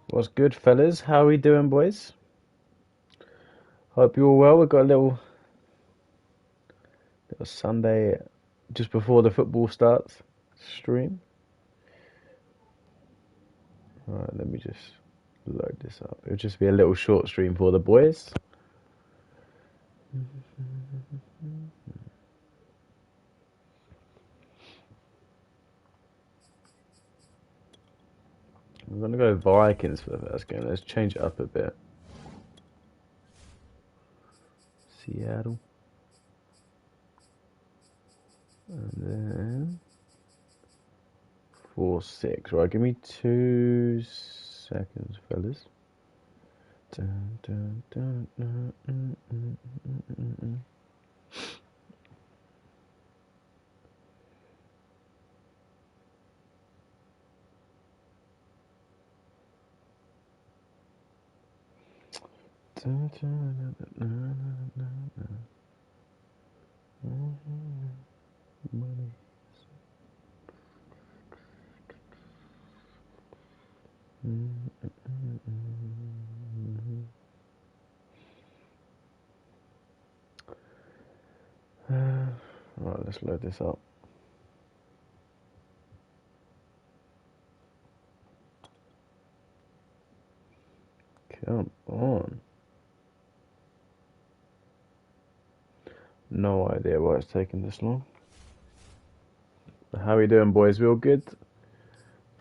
What's good, fellas? How we doing, boys? Hope you're all well. We've got a little Sunday just before the football starts stream. All right, let me just load this up. It'll just be a little short stream for the boys. I'm gonna go Vikings for the first game. Let's change it up a bit. Seattle, and then 4-6. Right, give me 2 seconds, fellas. Dun, dun, dun, dun, mm. Dun, dun, dun, dun, dun, dun. Money. Right, let's load this up. Come on. No idea why it's taking this long. How we doing, boys? We all good?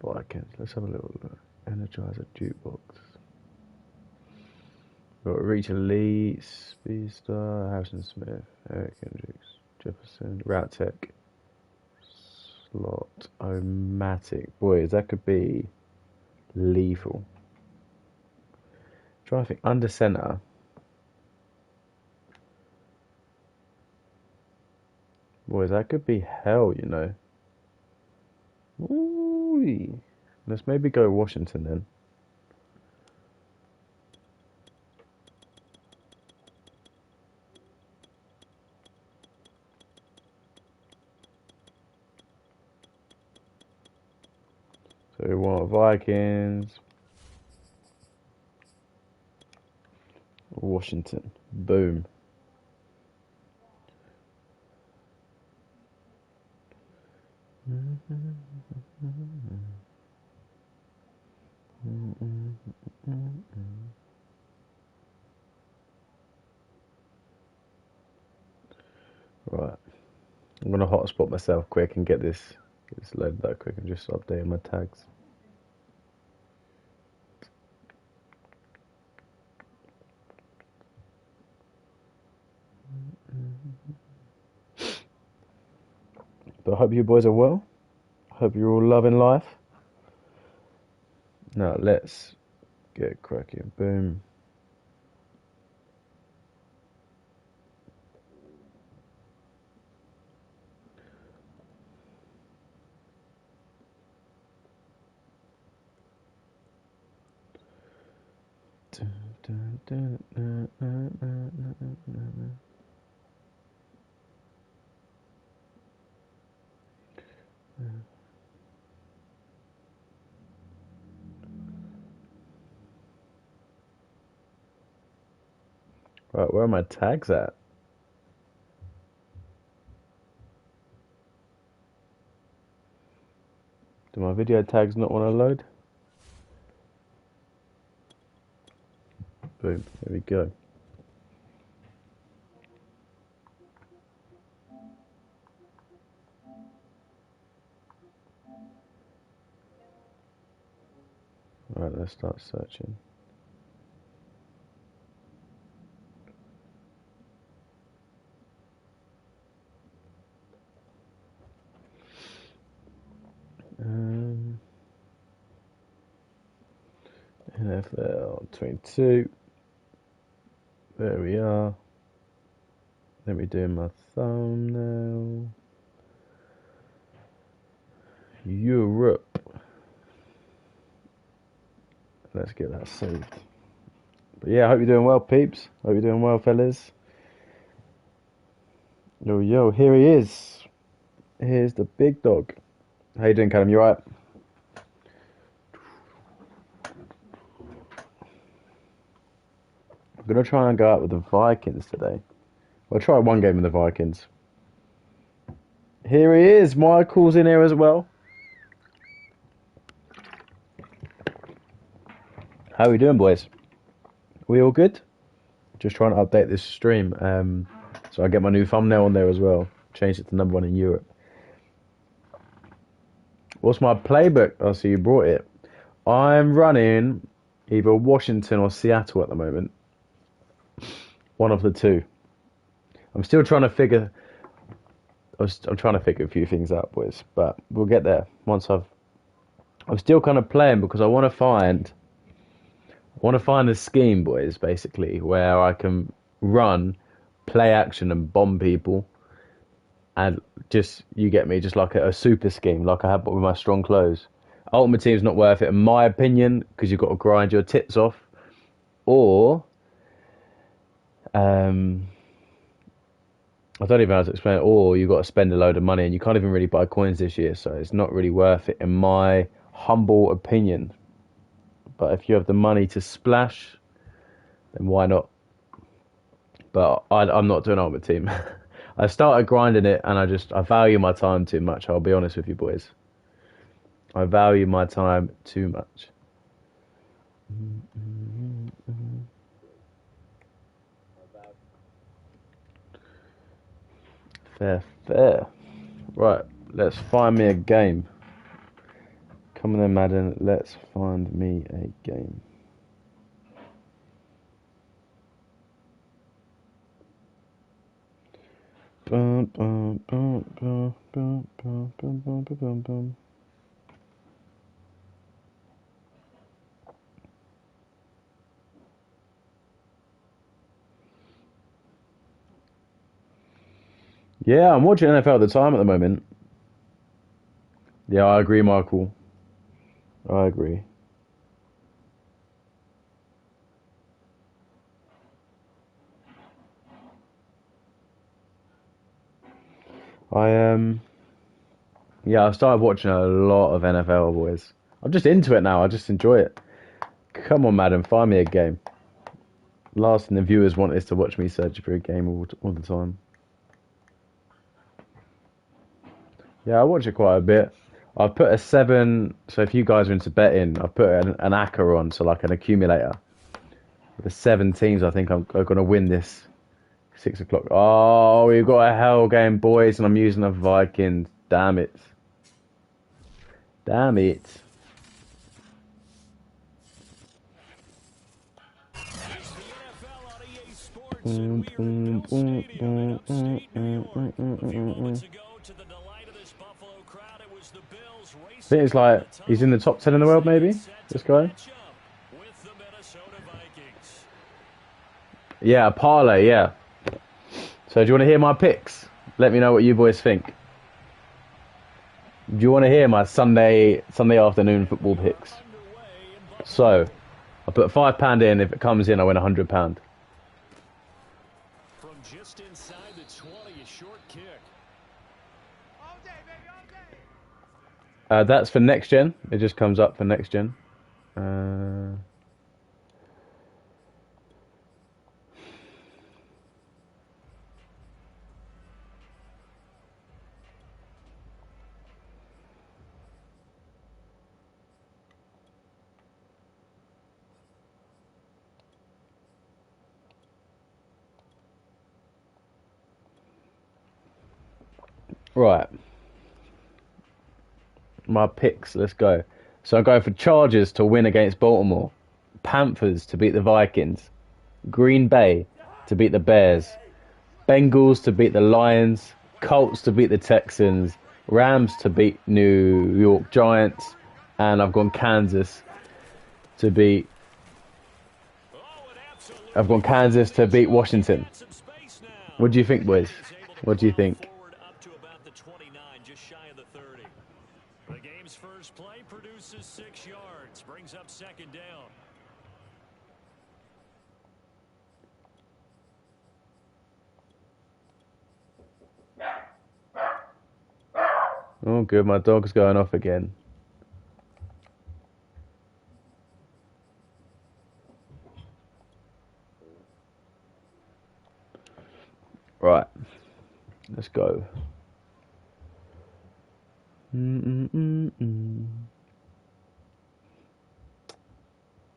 Vikings. Let's have a little look. Energizer jukebox. We've got Rachel Lee, Speedster, Harrison Smith, Eric Hendricks, Jefferson, Route Tech, Slot, Omatic. Boys, that could be lethal. Trying to think under center. Boys, that could be hell, you know. Ooh. Let's maybe go Washington then. So we want Vikings, Washington. Boom. Right. I'm gonna hotspot myself quick and get this loaded up quick and just update my tags. But I hope you boys are well. Hope you're all loving life. Now let's get cracking. Boom. Right, where are my tags at? Do my video tags not want to load? Boom, there we go. Right, let's start searching. Um, NFL 22. There we are. Let me do my thumbnail. Europe. Let's get that saved. But yeah, I hope you're doing well, peeps. Hope you're doing well, fellas. Yo, yo, here he is. Here's the big dog. How you doing, Callum? You alright? I'm gonna try and go out with the Vikings today. I'll try one game with the Vikings. Here he is. Michael's in here as well. How are we doing, boys? We all good? Just trying to update this stream. So I get my new thumbnail on there as well. Changed it to #1 in Europe. What's my playbook? Oh, so you brought it. I'm running either Washington or Seattle at the moment. One of the two. I'm still trying to figure. I'm trying to figure a few things out, boys. But we'll get there once I'm still kind of playing because I want to find a scheme, boys, basically, where I can run, play action, and bomb people, and just, you get me, just like a super scheme, like I had with my strong clothes. Ultimate Team's not worth it, in my opinion, because you've got to grind your tits off, or, I don't even know how to explain it, or you've got to spend a load of money, and you can't even really buy coins this year, so it's not really worth it, in my humble opinion. But if you have the money to splash, then why not? But I'm not doing Ultimate Team. I started grinding it, and I value my time too much. I'll be honest with you, boys. I value my time too much. Fair, fair. Right, let's find me a game. Come on then, Madden. Let's find me a game. Bum, bum, bum, bum, bum, bum, bum, bum, bum, bum. Yeah, I'm watching NFL at the time at the moment. Yeah, I agree, Michael. I agree. I Yeah, I started watching a lot of NFL, boys. I'm just into it now. I just enjoy it. Come on, Madden, find me a game. Last thing the viewers want is to watch me search for a game all the time. Yeah, I watch it quite a bit. I've put a 7, so if you guys are into betting, I've put an ACCA on, so like an accumulator. The 7 teams I think I'm going to win this 6 o'clock. Oh, we've got a hell game, boys, and I'm using the Vikings. Damn it. Damn it. I think it's like he's in the top 10 in the world, maybe. This guy. Yeah, a parlay. Yeah. So do you want to hear my picks? Let me know what you boys think. Do you want to hear my Sunday afternoon football picks? So, I put £5 in. If it comes in, I win £100. From just inside the 20, a short kick. All day, baby, all day. That's for next gen. It just comes up for next gen. Right. My picks, let's go. So I'm going for Chargers to win against Baltimore, Panthers to beat the Vikings, Green Bay to beat the Bears, Bengals to beat the Lions, Colts to beat the Texans, Rams to beat New York Giants, and I've gone Kansas to beat Washington. What do you think, boys? What do you think? The game's first play produces 6 yards, brings up second down. Oh, good. My dog's going off again. Right. Let's go. Mm-mm-mm-mm.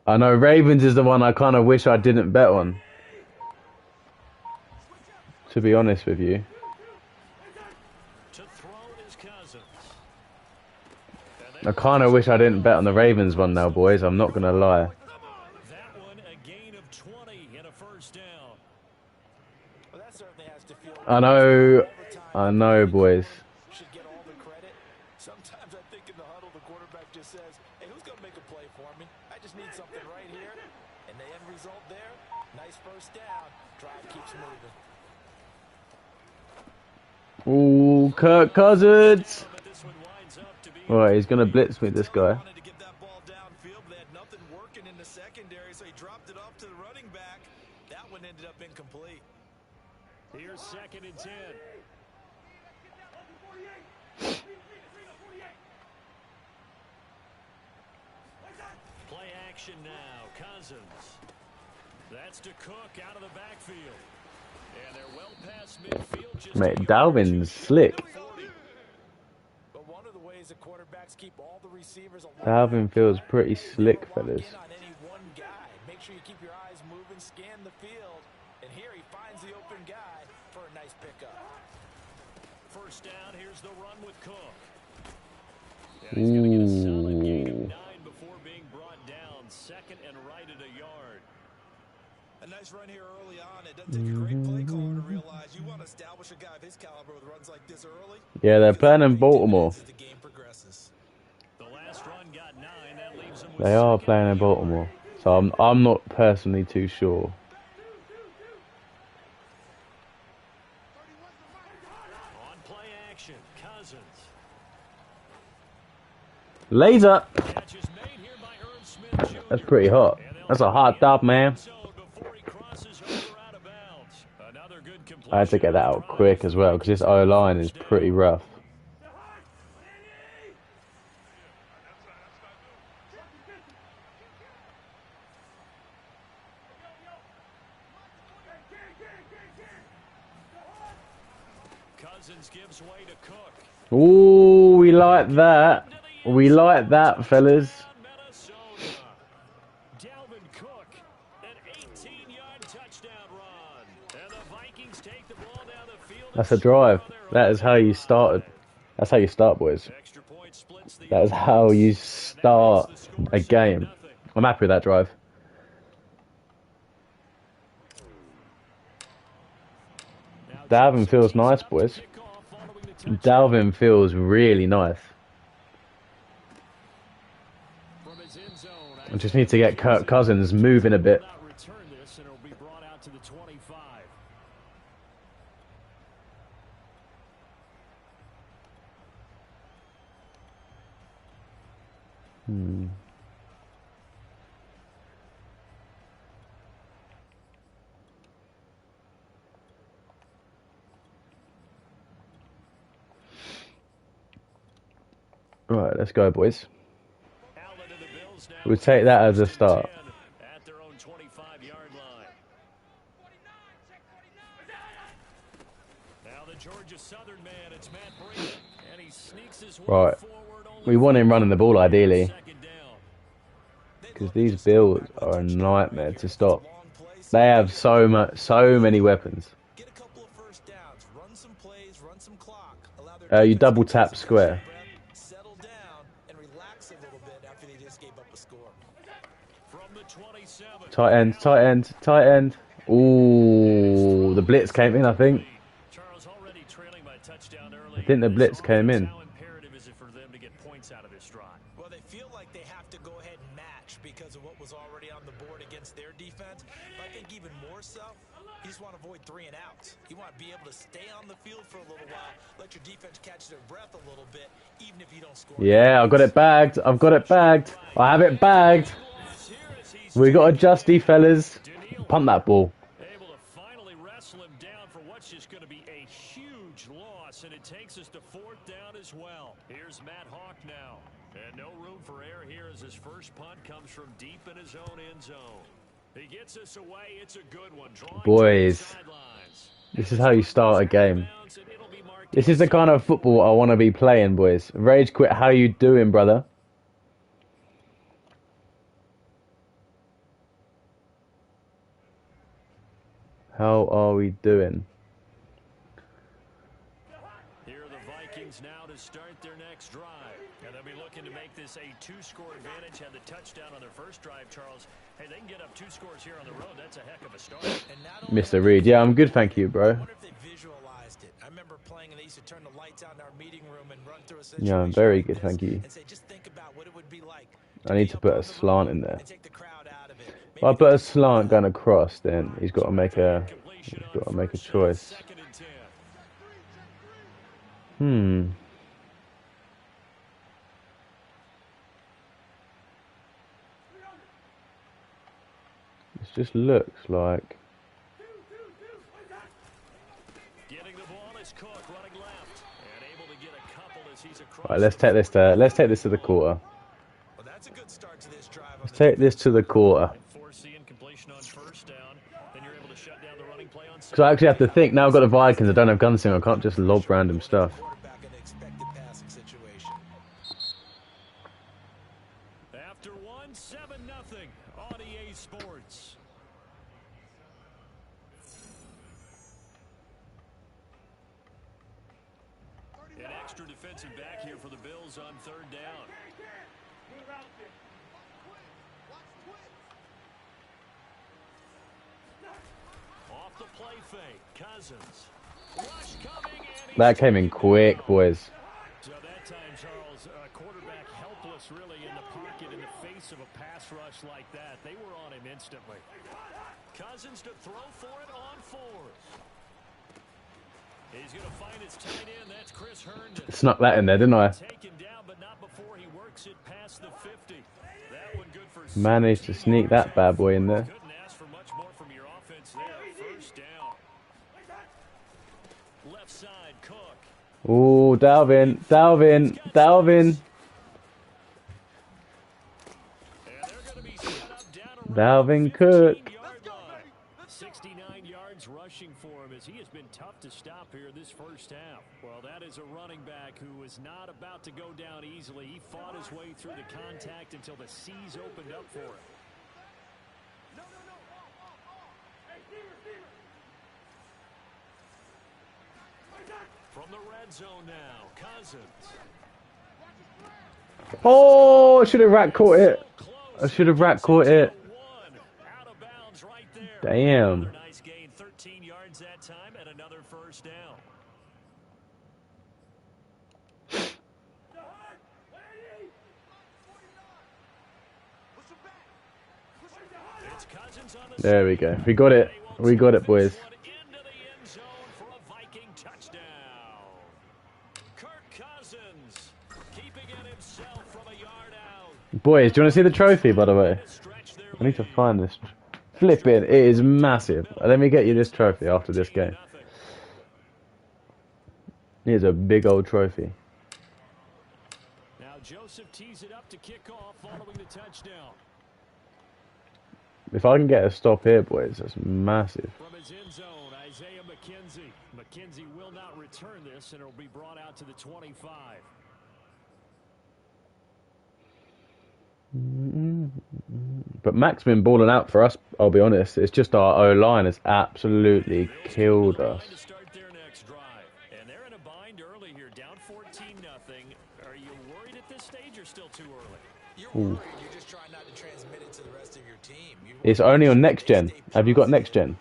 I know Ravens is the one I kind of wish I didn't bet on. To be honest with you. To throw is Cousins. I kind of wish I didn't bet on the Ravens one now, boys. I'm not going to lie. That one a gain of 20 and a first down. Well, that certainly has to feel I know, boys. should get all the credit. Sometimes I think in the huddle, the quarterback just says, hey, who's going to make a play for me? I just need something right here. And the end result there, nice first down. Drive keeps moving. Ooh, Kirk Cousins. Alright, he's going to blitz me, this guy. Wanted to get that ball downfield, but they had nothing working in the secondary, so he dropped it off to the running back. That one ended up incomplete. Here's 2nd and 10. Play action now. Cousins. That's to Cook out of the backfield. And they're well past midfield. Just Mate, Dalvin's slick. But one of the ways the quarterbacks keep all the receivers along Dalvin feels pretty slick, fellas. on any one guy. Make sure you keep your eyes moving, scan the field, and here he finds the open guy for a nice pickup. First down, here's the run with Cook. And he's going to get a solid gain of 9 before being brought down. 2nd and right at a yard. A nice run here early on. It doesn't take a great play caller to realize you want to establish a guy of his caliber with runs like this early. Yeah, they're playing in Baltimore. As the game progresses. The last run got 9. That leaves him with They are 2nd playing in and Baltimore. So I'm not personally too sure. on play action. Cousins. Laser. Catch is made here by Irv Smith Jr. That's pretty hot. That's a hot top, man. So before he crosses over out of bounds. Another good completion. I had to get that out quick as well because this O-line is pretty rough. Cousins gives way to Cook. Ooh, we like that. We like that, fellas. Minnesota. Dalvin Cook, an 18-yard touchdown run. And the Vikings take the ball down the field. That's a drive. That is how you started. That's how you start, boys. Extra point splits the That is how you start a game. I'm happy with that drive. Dalvin feels nice, boys. Dalvin feels really nice. from his end zone. I just need to get Kirk Cousins moving a bit. Return this and it'll be brought out to the 25. Right, let's go, boys. Outlet of the Bills now. We'll take that as a start. At their own 25-yard line. Now the Georgia Southern man, it's Matt Brady, and he sneaks his way Right. forward. Only We want him running the ball, ideally. second down. Because these Bills are a nightmare to stop. They have so many weapons. Get a couple of first downs, run some plays, run some clock. Allow their You defense double to tap catch some square. breath, settle down, and relax a little bit after they just gave up a score. From the 27. Tight end, tight end, tight end. Ooh, the blitz came in, I think. Charles already trailing by touchdown early. I think the blitz came in. How imperative is it for them to get points out of this drive? Well, they feel like they have to go ahead and match because of what was already on the board against their defense. But I think even more so, you just want to avoid 3 and outs. You want to be able to stay on the field for a little while, let your defense catch their breath a little bit, even if you don't score. Yeah, I've got it bagged. I've got it bagged. I have it bagged. We got a justy, fellas. Punt that ball. Able to finally wrestle him down for what's just going to be a huge loss, and it takes us to 4th down as well. Here's Matt Hawk now. And no room for error here as his first punt comes from deep in his own end zone. He gets us away. It's a good one. Drawing Boys. to the sidelines. This is how you start a game. This is the kind of football I want to be playing, boys. Rage quit. How you doing, brother? How are we doing? Here are the Vikings now to start their next drive. And they'll be looking to make this a 2-score advantage. Had the touchdown on their first drive, Charles. Hey, they can get up 2 scores here on the road. That's a heck of a start. Mr. Reed. Yeah, I'm good, thank you, bro. I wonder if they visualized it. I remember playing and they used to turn the lights out in our meeting room and run through a situation. Yeah, I'm very good, thank you. And say, just think about what it would be like. I need to put a slant in there. If I put a slant going across, then he's got to make a choice. It just looks like. Right, let's take this to the quarter. Let's take this to the quarter. Because I actually have to think, now I've got the Vikings, I don't have gunslinger, I can't just lob random stuff. After 1, 7-0 on EA Sports. An extra defensive back here for the Bills on 3rd down. Off the play fake, Cousins. Rush coming, and that came in quick, boys. So that time, Charles, quarterback helpless really in the pocket in the face of a pass rush like that. They were on him instantly. Cousins to throw for it on 4th. He's going to find his tight end. That's Chris Herndon. Snuck that in there, didn't I? Taken down, but not before he works it past the 50. That one good for Managed to sneak that bad boy in there. Couldn't ask for much more from your offense there. 1st down. Left side, Cook. Ooh, Dalvin. Dalvin Cook. 69 yards rushing for him as he has been tough to stop here this 1st half. Well, that is a running back who was not about to go down easily. He fought his way through the contact until the seas opened up for him. From the red zone now, Cousins. Oh, I should have rat caught it. Out of bounds right there. Damn. Another nice gain, 13 yards that time, and another 1st down. It's Cousins on the There we go. We got it. We got it, boys. into the end zone for a Viking touchdown. Kirk Cousins keeping it himself from a yard out. Boys, do you want to see the trophy, by the way? I need to find this. Flip it. It is massive. Let me get you this trophy after this game. Here's a big old trophy. Now Joseph tees it up to kick off following the touchdown. If I can get a stop here, boys, that's massive. From his end zone, Isaiah McKenzie. McKenzie will not return this, and it'll be brought out to the 25. But Mac's been balling out for us, I'll be honest. It's just our O-line has absolutely killed us. To start their next drive. And they're in a bind early here, down 14-0. Are you worried at this stage or still too early? You're worried. You're just trying not to transmit it to the rest of your team. It's only on next gen. Have you got next gen?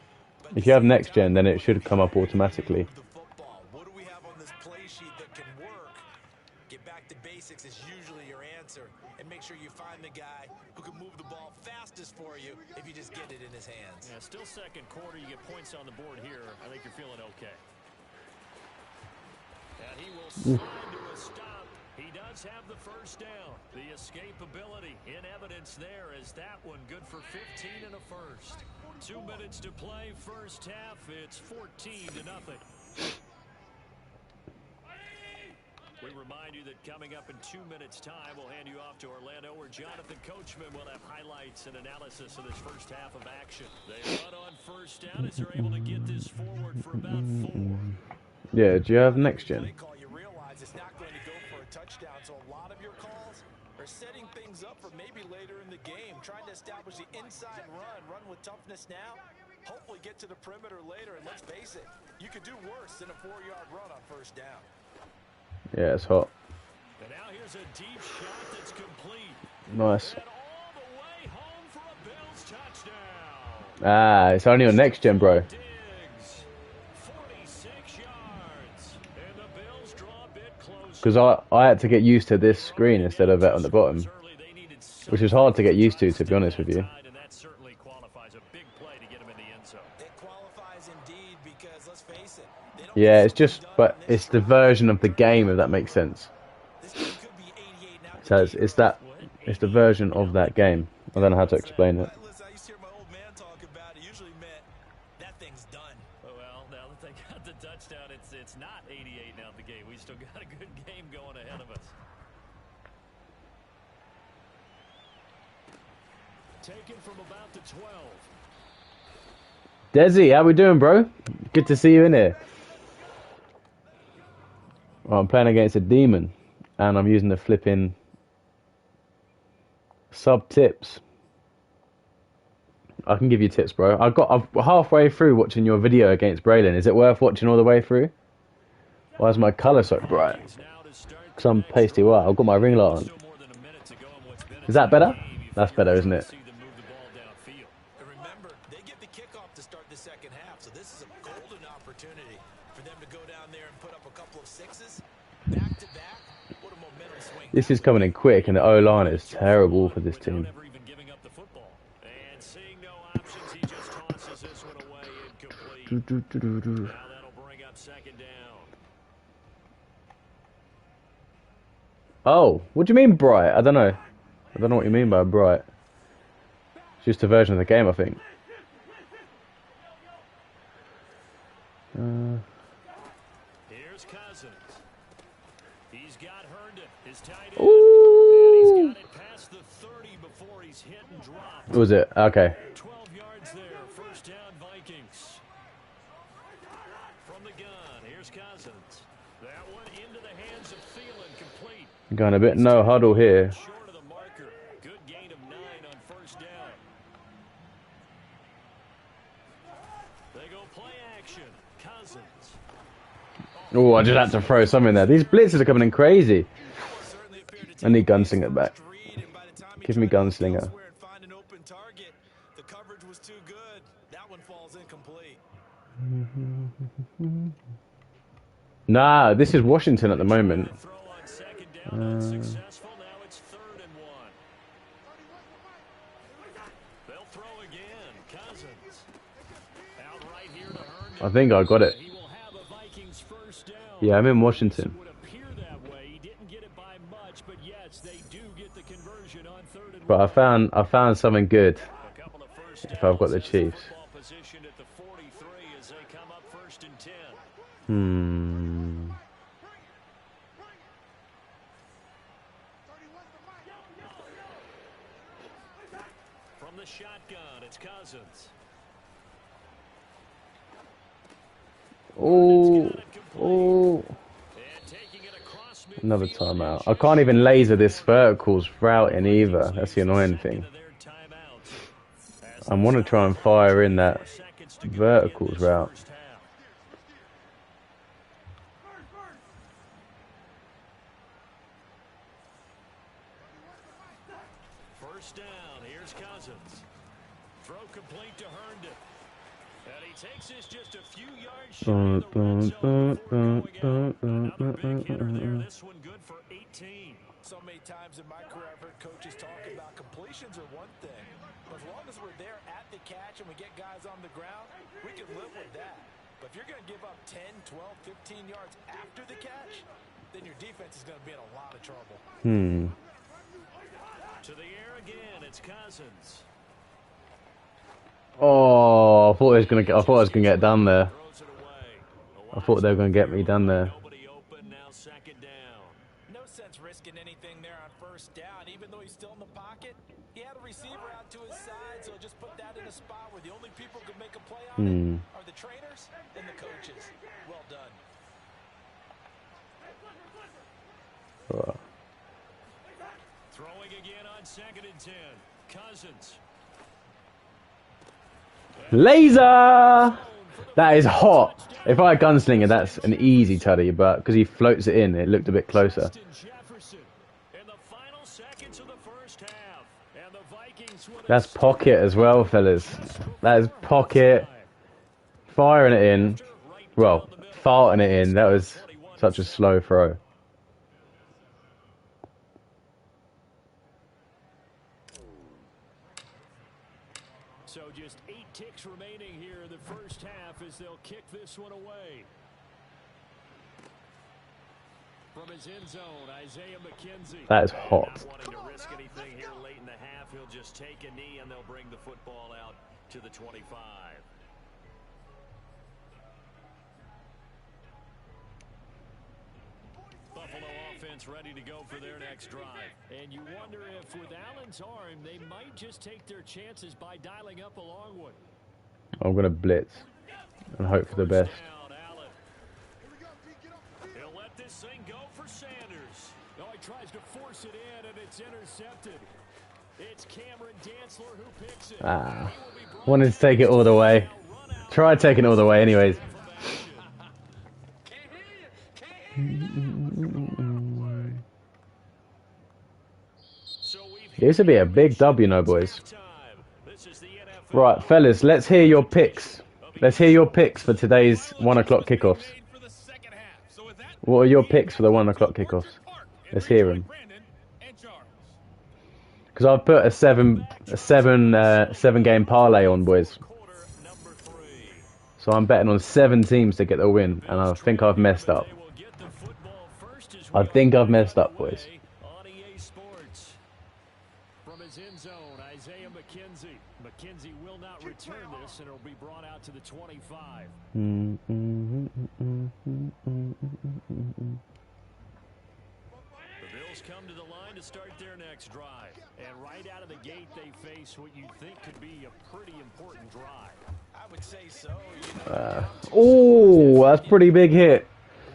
If you have next gen, then it should come up automatically. What do we have on this play sheet that can work? Get back to basics is usually your answer. And make sure you find the guy who can move the ball fastest for you if you just get it in his hands. Yeah, still 2nd quarter. You get points on the board here. I think you're feeling okay. And he will slide to a stop. He does have the 1st down. The escapability in evidence there as that one good for 15 and a 1st. 2 minutes to play, 1st half. It's 14-0. We remind you that coming up in 2 minutes' time, we'll hand you off to Orlando, where Jonathan Coachman will have highlights and analysis of this first half of action. They run on first down as they're able to get this forward for about 4. Yeah, do you have next gen? You realize it's not going to go for a touchdown, so a lot of your calls are setting things up for maybe later in the game, trying to establish the inside run with toughness now, hopefully get to the perimeter later, and let's face it, you could do worse than a 4-yard run on first down. Yeah, it's hot. And now here's a deep shot that's complete. Nice. And all the way home for a Bills touchdown. Ah, it's only on next gen, bro. Diggs, 46 yards. And the Bills draw a bit closer. Because I had to get used to this screen instead of it on the bottom, which was hard to get used to be honest with you. And that certainly qualifies a big play to get him in the end zone. It qualifies indeed because, let's face it, they don't Yeah, it's just, but it's the version of the game, if that makes sense. this game could be 88 now. So it's the version of that game. I don't know how to explain it. Listen, I used to hear my old man talk about it. Usually meant that thing's done. Well, now that they got the touchdown, it's not 88 now at the game. We still got a good game going ahead of us. Taken from about the 12. Desi, how we doing, bro? Good to see you in here. Oh, I'm playing against a demon, and I'm using the flipping sub tips. I can give you tips, bro. I'm halfway through watching your video against Braylon. Is it worth watching all the way through? Why is my colour so bright? Because I'm pasty white. I've got my ring light on. Is that better? That's better, isn't it? And remember, they get the kickoff to start the second half, so this is a golden opportunity for them to go down there and put up a couple of sixes. Back to back, what a momentum swing. This is coming in quick, and the O-line is terrible for this team. Never even giving up the football. And seeing no options, he just tosses this one away incomplete. Now that'll bring up second down. Oh, what do you mean bright? I don't know. I don't know what you mean by bright. It's just a version of the game, I think. Here's Cousins. He's got Herndon, his tight end. Ooh. And he's got it past the 30 before he's hit and dropped. Was it? Okay. 12 yards there. First down, Vikings. From the gun, here's Cousins. That one into the hands of Thielen, complete. Going a bit no huddle here. Short of the marker. Good gain of 9 on first down. They go play action. Cousins. Oh, I just had to throw something there. These blitzes are coming in crazy. I need Gunslinger back. Give me Gunslinger. The coverage was too good. That one falls incomplete. Nah, this is Washington at the moment. Throw on second down, unsuccessful. Now it's 3rd and 1. They'll throw again. Cousins. Out right here to Herndon. I think I got it. He will have a Vikings first down. Yeah, I'm in Washington. Would appear that way. He didn't get it by much, but yes, they do get the conversion on 3rd and 1. But I found something good. A couple of first If I've got the downs as Chiefs. football position at the 43 as they come up 1st and 10. From the shotgun, it's Cousins. Oh, oh. And taking it across midfield. Another timeout. I can't even laser this verticals routing either. That's the annoying thing. I want to try and fire in that verticals route. First down, here's Cousins. Throw complete to Herndon. And he takes this just a few yards short of the red zone before going out. Another big hitter there. This one good for 18. So many times in my career I've heard coaches talk about completions are one thing. But as long as we're there at the catch and we get guys on the ground, we can live with that. But if you're going to give up 10, 12, 15 yards after the catch, then your defense is going to be in a lot of trouble. To the air again, it's Cousins. Oh, I thought I was gonna get done there. Throws it away. I thought they were gonna get me done there. Nobody open, now second down. receiver out to his side, so just put that in a spot where the only people who can make a play on Hmm. it are the trainers and the coaches. Well done. Right. Throwing again on 2nd and 10. Cousins. Laser! That is hot. If I had Gunslinger, that's an easy tutty, but because he floats it in, it looked a bit closer. That's pocket as well, fellas. That is pocket. Firing it in. Well, farting it in. That was such a slow throw. So just 8 ticks remaining here in the first half as they'll kick this one away. From his end zone, Isaiah McKenzie. That is hot. Not wanting to risk anything here late in the half, he'll just take a knee and they'll bring the football out to the 25. Buffalo offense ready to go for their next drive. And you wonder if with Allen's arm, they might just take their chances by dialing up a long one. I'm going to blitz and hope for the best. He'll let this thing go for Sanders. Oh, he tries to force it in, and it's intercepted. It's Cameron Dantzler who picks it. Ah, wanted to take it all the way. Try taking it all the way anyways. This would be a big W, no boys. Right, fellas, let's hear your picks. Let's hear your picks for today's 1 o'clock kickoffs. What are your picks for the 1 o'clock kickoffs? Let's hear them. Because I've put a seven game parlay on, boys. So I'm betting on 7 teams to get the win, and I think I've messed up. I think I've messed up, boys. From his end zone, Isaiah McKenzie. McKenzie will not return this, and it'll be brought out to the 25. The Bills come to the line to start their next drive. And right out of the gate, they face what you think could be a pretty important drive. I would say so. Oh, that's pretty big hit. It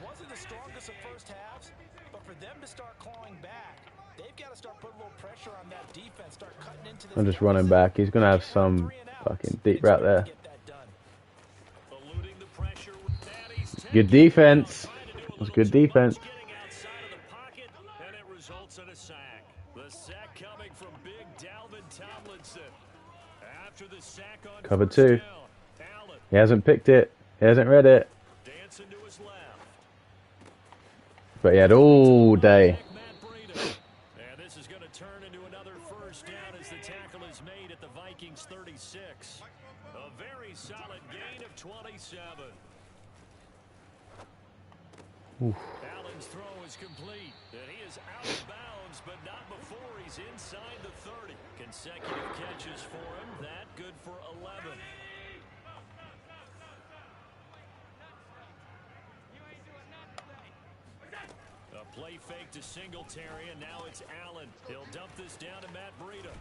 wasn't the strongest of first halves, but for them to start clawing back, they've got to start putting a little pressure on that defense, start cutting into this. I'm just running back. He's going to have some fucking deep route there. Good defense. That's good defense. Cover 2. He hasn't picked it. He hasn't read it. But he had all day. And this is going to turn into another first down as the tackle is made at the Vikings 36. A very solid gain of 27. Oof. Allen's throw is complete. And he is out of bounds, but not before he's inside the 30. Consecutive catches for him. That good for 11. A play fake to Singletary, and now it's Allen. He'll dump this down to Matt Breida.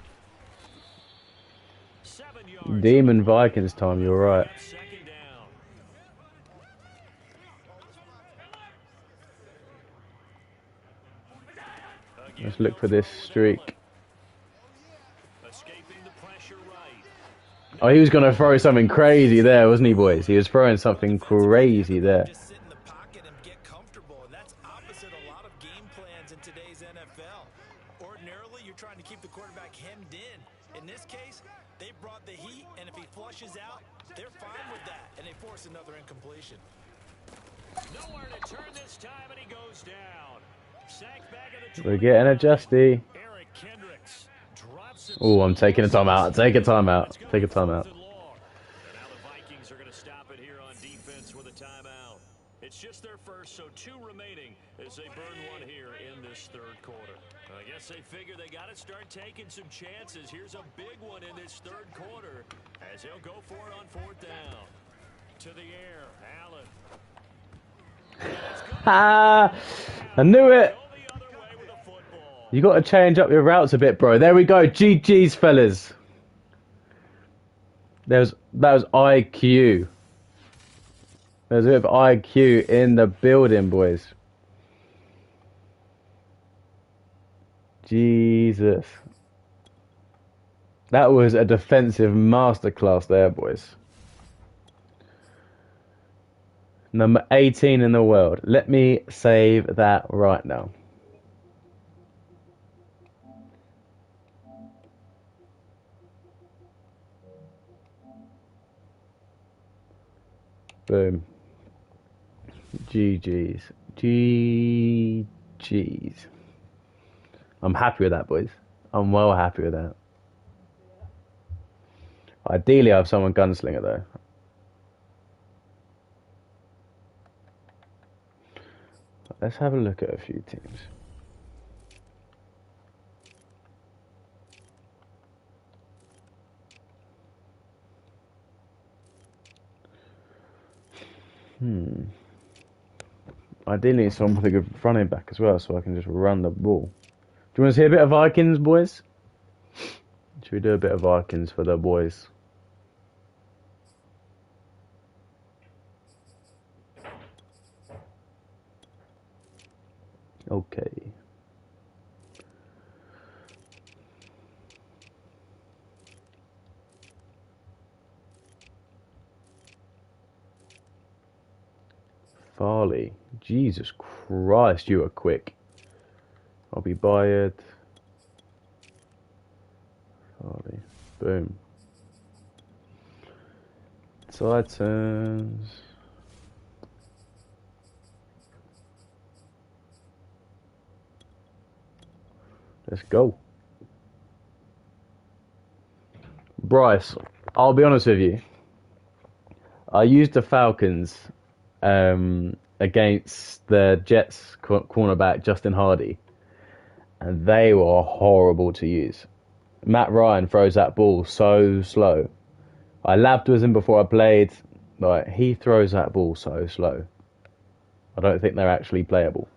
7 yards. Demon Vikings time, you're right. Second down. Let's look for this streak. Escaping the pressure right. Oh, he was going to throw something crazy there, wasn't he, boys? He was throwing something crazy there. Just sit in the pocket and get comfortable, and that's opposite a lot of game plans in today's NFL. Ordinarily, you're trying to keep the quarterback hemmed in. In this case, they brought the heat, and if he flushes out, they're fine with that, and they force another incompletion. Nowhere to turn this time, and he goes down. Sacked back at the We're getting a Justy. Eric Kendricks drops it. Oh, I'm taking a timeout. Take a timeout. Take a timeout. And now the Vikings are going to stop it here on defense with a timeout. It's just their first, so 2 remaining as they burn one here in this third quarter. I guess they figure they got to start taking some chances. Here's a big one in this third quarter as they'll go for it on 4th down. To the air, Allen. Ah, I knew it. Go the other way with the football. You got to change up your routes a bit, bro. There we go. GG's, fellas. That was IQ. There's a bit of IQ in the building, boys. Jesus. That was a defensive masterclass there, boys. Number 18 in the world. Let me save that right now. Boom. GG's. GG's. I'm happy with that, boys. I'm well happy with that. Ideally, I have someone gunslinger, though. Let's have a look at a few teams. Ideally, need someone with a good running back as well, so I can just run the ball. Do you want to see a bit of Vikings, boys? Should we do a bit of Vikings for the boys? Okay. Farley. Jesus Christ, you are quick. I'll be Bayard. Farley. Boom. Titans. Let's go. Bryce, I'll be honest with you. I used the Falcons against the Jets cornerback Justin Hardy, and they were horrible to use. Matt Ryan throws that ball so slow. I labbed with him before I played. Like, he throws that ball so slow. I don't think they're actually playable.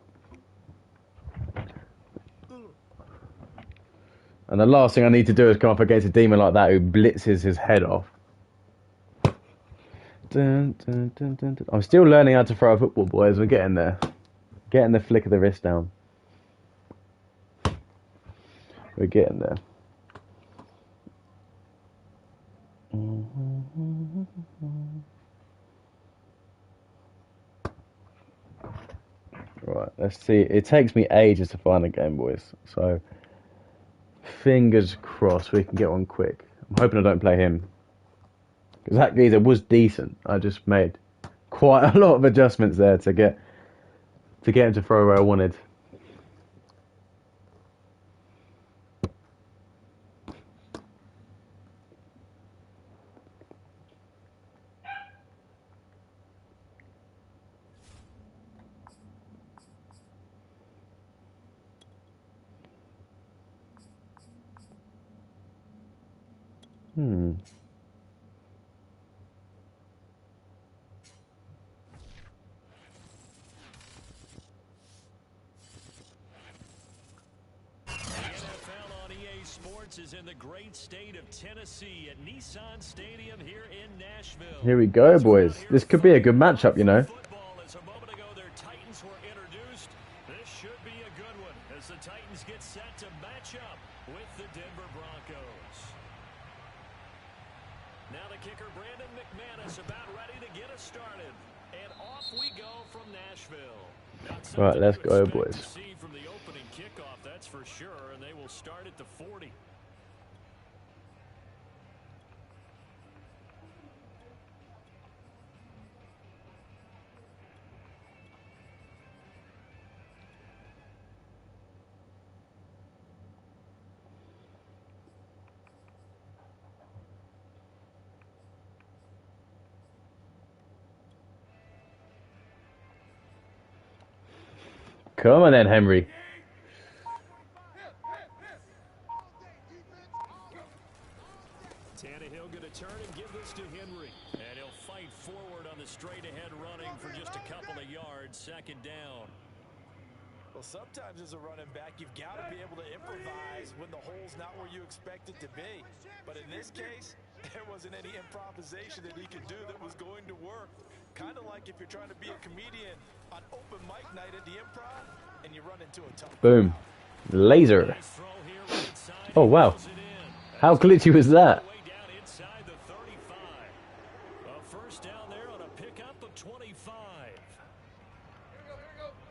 And the last thing I need to do is come up against a demon like that who blitzes his head off. Dun, dun, dun, dun, dun. I'm still learning how to throw a football, boys. We're getting there. Getting the flick of the wrist down. We're getting there. Right, let's see. It takes me ages to find a game, boys. So, fingers crossed we can get one quick. I'm hoping I don't play him. Because that geezer was decent. I just made quite a lot of adjustments there to get him to throw where I wanted. Is in the great state of Tennessee at Nissan Stadium here in Nashville. Here we go, boys. This could be a good matchup, you know. As a moment ago, their Titans were introduced. This should be a good one as the Titans get set to match up with the Denver Broncos. Now the kicker, Brandon McManus, about ready to get us started. And off we go from Nashville. Right, let's go, boys. See from the opening kickoff, that's for sure, and they will start at the 40. Come on then, Henry. Tannehill going to turn and give this to Henry. And he'll fight forward on the straight-ahead running for just a couple of yards. Second down. Well, Well, sometimes as a running back, you've got to be able to improvise when the hole's not where you expect it to be. But in this case, there wasn't any improvisation that he could do that was going to work. Kind of like if you're trying to be a comedian on open mic night at the Improv and you run into a tough Boom. crowd. Laser. Nice throw here right side. Oh, He wow. pulls it in. How glitchy was that? Way down inside the 35. A first down there on a pickup of 25.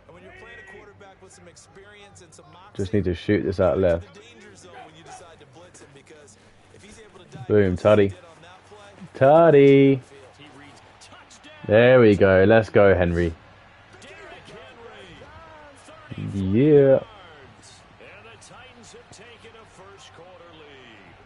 And when you're playing a quarterback with some experience and some moxie, Just need to shoot this out you're left. into the danger zone when you decide to blitz him, because if he's able to Boom, diagnose what Tuddy. he did on that play, Tuddy. He reads touchdown. There we go. Let's go, Henry. Derrick Henry. 34 Yeah. yards. And the Titans have taken a first quarter lead.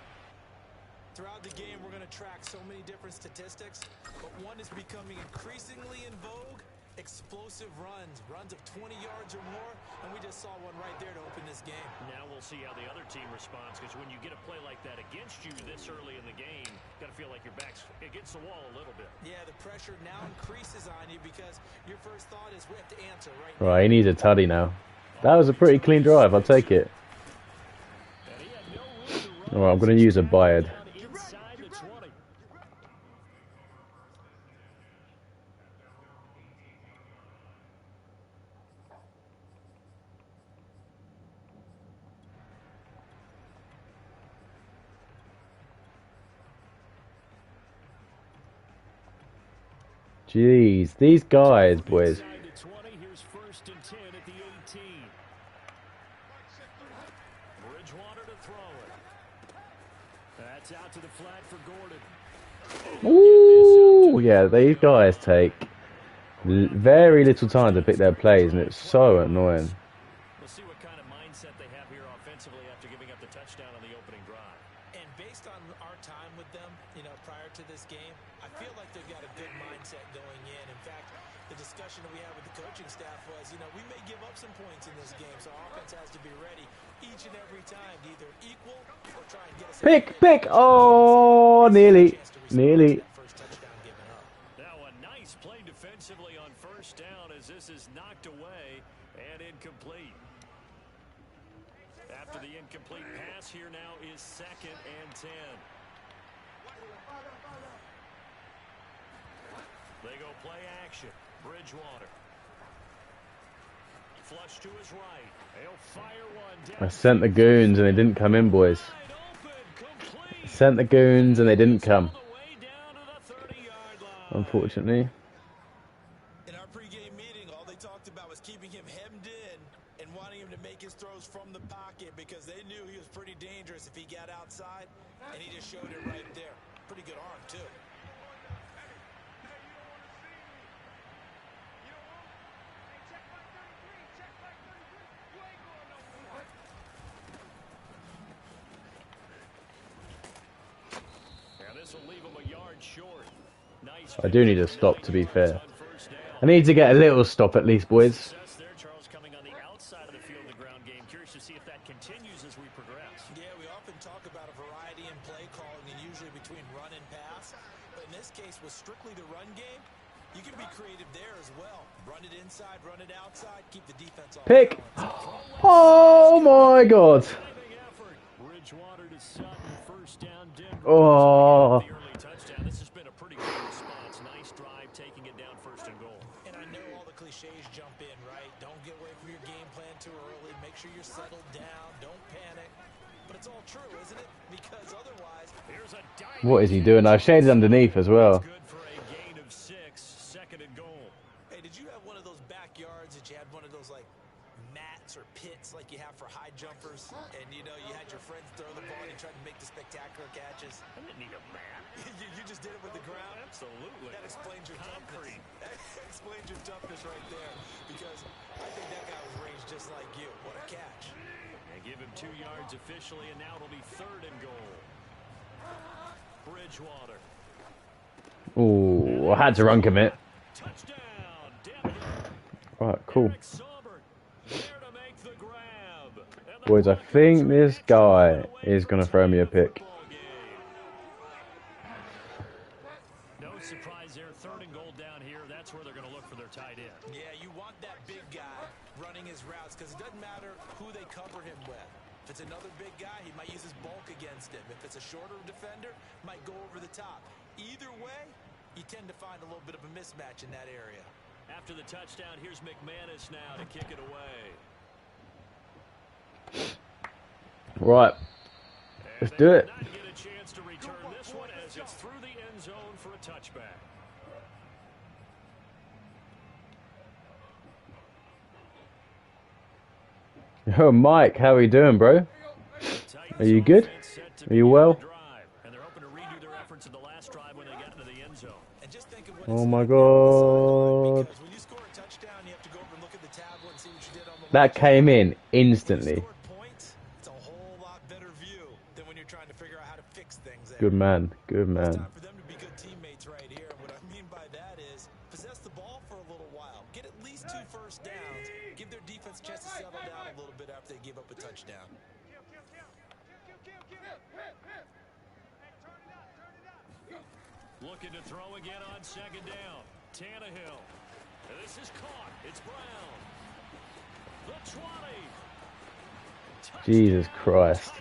throughout the game, we're going to track so many different statistics, but one is becoming increasingly in vogue: explosive runs of 20 yards or more, and we just saw one right there to open this game. Now we'll see how the other team responds, because when you get a play like that against you this early in the game, got to feel like your back's against the wall a little bit. Yeah, the pressure now increases on you because your first thought is we have to answer right Right, he needs a Tuddy now. That was a pretty clean drive. I'll take it. And he had no room to run. Alright, I'm going to use a Bayard. Down inside the 20. Jeez, these guys, boys. Inside the 20. Here's first and 10 at the 18. Bridgewater to throw it. That's out to the flat for Gordon. Ooh, yeah, these guys take very little time to pick their plays, and it's so annoying. We'll see what kind of mindset they have here offensively after giving up the touchdown on the opening drive. And based on our time with them, prior to this game, I feel like they've got a good mindset going in. In fact, the discussion that we had with the coaching staff was, we may give up some points in this game, so our offense has to be ready each and every time to either equal or try and get us Pick! Oh, nearly. first touchdown given up. Now a nice play defensively on first down, as this is knocked away and incomplete. After the incomplete pass, here now is 2nd and 10. They go play action. Bridgewater. Flush to his right. He'll fire one down. I sent the goons and they didn't come in, boys. Wide open, complete. Sent the goons and they didn't come, All the way down to the 30-yard line. unfortunately. In our pregame meeting, all they talked about was keeping him hemmed in and wanting him to make his throws from the pocket, because they knew he was pretty dangerous if he got outside, and he just showed it right there. Pretty good arm, too. And this will leave him a yard short. Nice. I do need a stop, to be fair. I need to get a little stop at least, boys. Success there, Charles, coming on the outside of the field, the ground game. Curious to see if that continues as we progress. Yeah, we often talk about a variety in play calling, and usually between run and pass. But in this case, with strictly the run game, you can be creative there as well. Run it inside, run it outside, keep the defense off Pick! balance. Oh my god! Diving effort. Bridgewater to Sutton. First down, Denver. Oh. The early touchdown. This has been a pretty good response. Nice drive, taking it down 1st and goal. And I know all the cliches jump in, right? Don't get away from your game plan too early. Make sure you're settled down. Don't panic. But it's all true, isn't it? Because otherwise, Here's a diving What is he doing? I shaded underneath as well. good for a gain of 6. 2nd and goal. hey, did you have one of those backyards that you had one of those, like, mats or pits like you have for high jumpers? And, you had your friends throw the ball and you tried to make the spectacular catches? I didn't need a mat. you just did it with the ground? Absolutely. That explains your Concrete. toughness. Explains your toughness right there. Because I think that guy was ranged just like you. What a catch. They give him 2 yards officially, and now it'll be 3rd and goal. Bridgewater. Ooh, I had to run commit. Touchdown, Denver. Right, cool. Eric Saubert there to make the grab. And the Boys, I think this guy is going to throw me a pick. football game. No surprise there. 3rd and goal down here. That's where they're going to look for their tight end. Yeah, you want that big guy running his routes because it doesn't matter who they cover him with. If it's another big guy, he might use his bulk against him. If it's a shorter defender, might go over the top. Either way, you tend to find a little bit of a mismatch in that area. After the touchdown, here's McManus now to kick it away. Right. Let's do it. Not get a chance to return this one as it's through the end zone for a touchback. Oh, Mike, how are you doing, bro? Are you good? Are you well? Oh my God. That came in instantly. Good man, good man. Time for them to be good teammates right here. And what I mean by that is possess the ball for a little while. Get at least 2 first downs. Give their defense a chance to settle down a little bit after they give up a touchdown. Looking to throw again on 2nd down. Tannehill. And this is caught. It's Brown. The 20. Jesus Christ.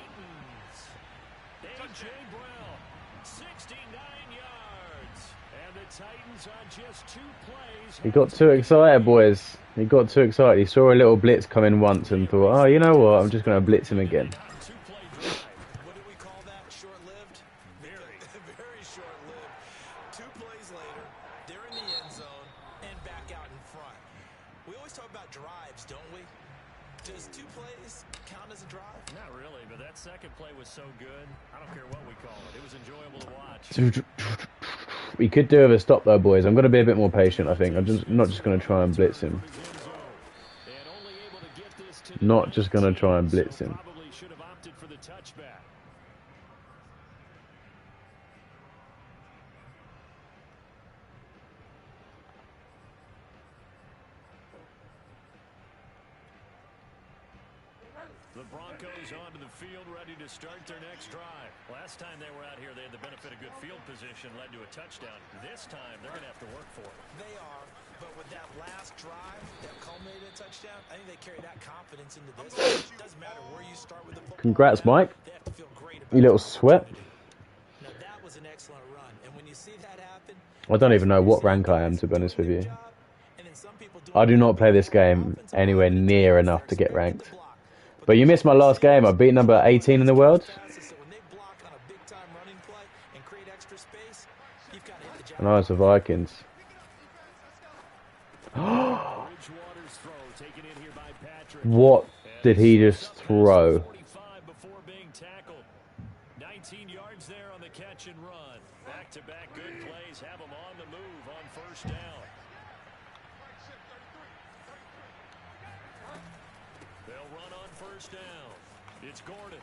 A.J. Brown, 69 yards. And the Titans on just 2 plays. He got too excited, boys. He got too excited. He saw a little blitz come in once and thought, oh, you know what? I'm just going to blitz him again. What do we call that? Short-lived? Very short-lived. 2 plays later, they're in the end zone and back out in front. We always talk about drives, don't we? Does 2 plays count as a drive? Not really, but that second play was so good. I don't care what we call it. It was enjoyable to watch. We could do with a stop though, boys. I'm going to be a bit more patient, I think. I'm not just going to try and blitz him. Not just going to try and blitz him. Probably should have opted for the touchback. The Broncos onto the field, ready to start their next drive. Last time they were out here, they had the benefit of good field position, led to a touchdown. This time, they're going to have to work for it. They are, but with that last drive that culminated in a touchdown, I think they carry that confidence into this. It doesn't matter where you start with the football. Congrats, Mike. They have to feel great about You little sweat. Now, that was an excellent run, and when you see that happen, I don't even know what rank I am, to be honest with you. I do not play this game anywhere near enough to get ranked. But you missed my last game. I beat number 18 in the world. And I was the Vikings. What did he just throw? 19 yards there on the catch and run. Back-to-back good plays have him on the move on 1st down. They'll run on 1st down. It's Gordon.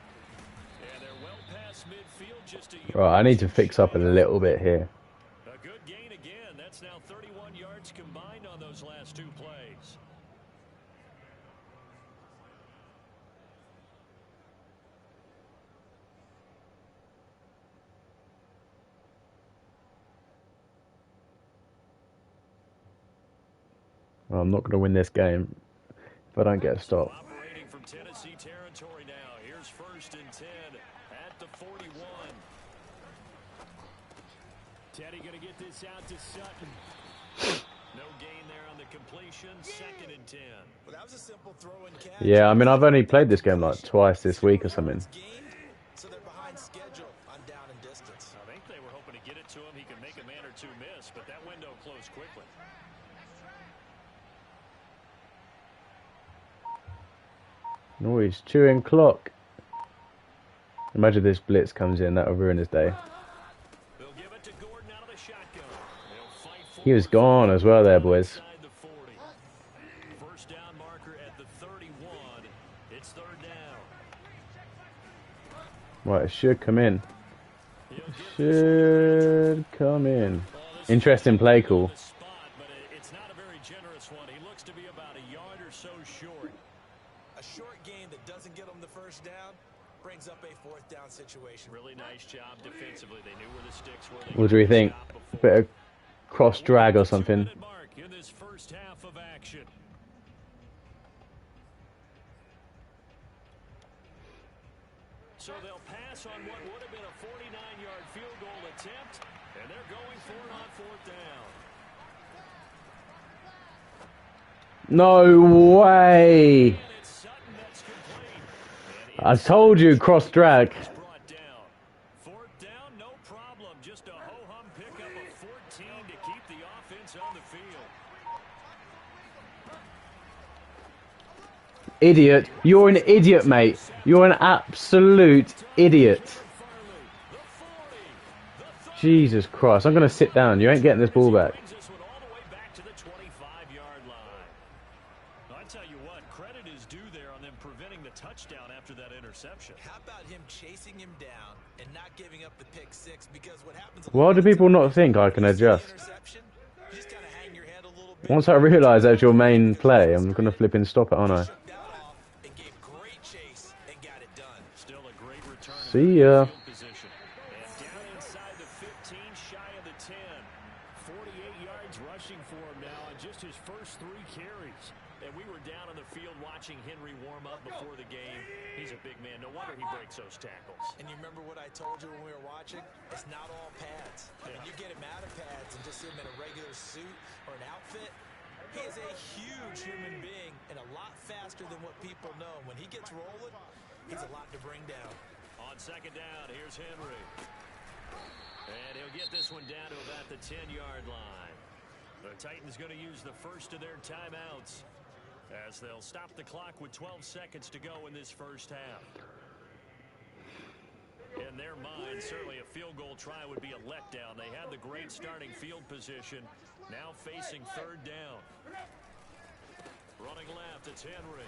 And they're well past midfield, just a yard. Right, I need to fix up a little bit here. A good gain again. That's now 31 yards combined on those last 2 plays. Well, I'm not going to win this game if I don't get a stop. Operating from Tennessee territory now. Here's 1st and 10 at the 41. Teddy going to get this out to Sutton. No gain there on the completion. 2nd and 10. Well, that was a simple throw and catch. Yeah, I mean, I've only played this game like twice this week or something. So they're behind schedule on down and distance. I think they were hoping to get it to him. He could make a man or 2 miss, but that window closed quickly. Oh, he's chewing clock. Imagine this blitz comes in. That'll ruin his day. They'll give it to Gordon out of the shotgun. They'll fight for He was gone as well there, boys. inside the 40. 1st down marker at the 31. It's 3rd down. Right, it should come in. Should come in. Interesting play call. Spot, but it's not a very generous one. He looks to be about a yard or so short. A short gain that doesn't get them the 1st down brings up a 4th down situation. Really nice job defensively. They knew where the sticks were. What do we think? cross drag or something. Mark in this first half of action. So they'll pass on what would have been a 49-yard field goal attempt, and they're going for it on fourth down. No way! And it's Sutton that's complete. I told you, cross drag. Brought down. Fourth down, no problem. Just a ho-hum pickup of 14 to keep the offense on the field. Idiot. You're an idiot, mate. You're an absolute idiot. Jesus Christ. I'm going to sit down. You ain't getting this ball back. Brings this one all the way back to the 25-yard line. I tell you what, credit is due there on them preventing the touchdown after that interception. How about him chasing him down and not giving up the pick six? Because what happens? Why do people not think I can adjust? Interception, you just gotta hang your head a little bit. Once I realise that's your main play, I'm going to flip and stop it, aren't I? Shook that off and gave great chase and got it done. Still a great return. See ya. Position. And down inside the 15, shy of the 10. 48 yards rushing for him now on just his first 3 carries. And we were down on the field watching Henry warm up before the game. He's a big man. No wonder he breaks those tackles. And you remember what I told you when we were watching? It's not all pads. When you get him out of pads and just see him in a regular suit or an outfit, he is a huge human being and a lot faster than what people know. When he gets rolling, he's a lot to bring down. On second down, here's Henry. And he'll get this one down to about the 10-yard line. The Titans going to use the first of their timeouts as they'll stop the clock with 12 seconds to go in this first half. In their mind, certainly a field goal try would be a letdown. They had the great starting field position, now facing third down. Running left, it's Henry.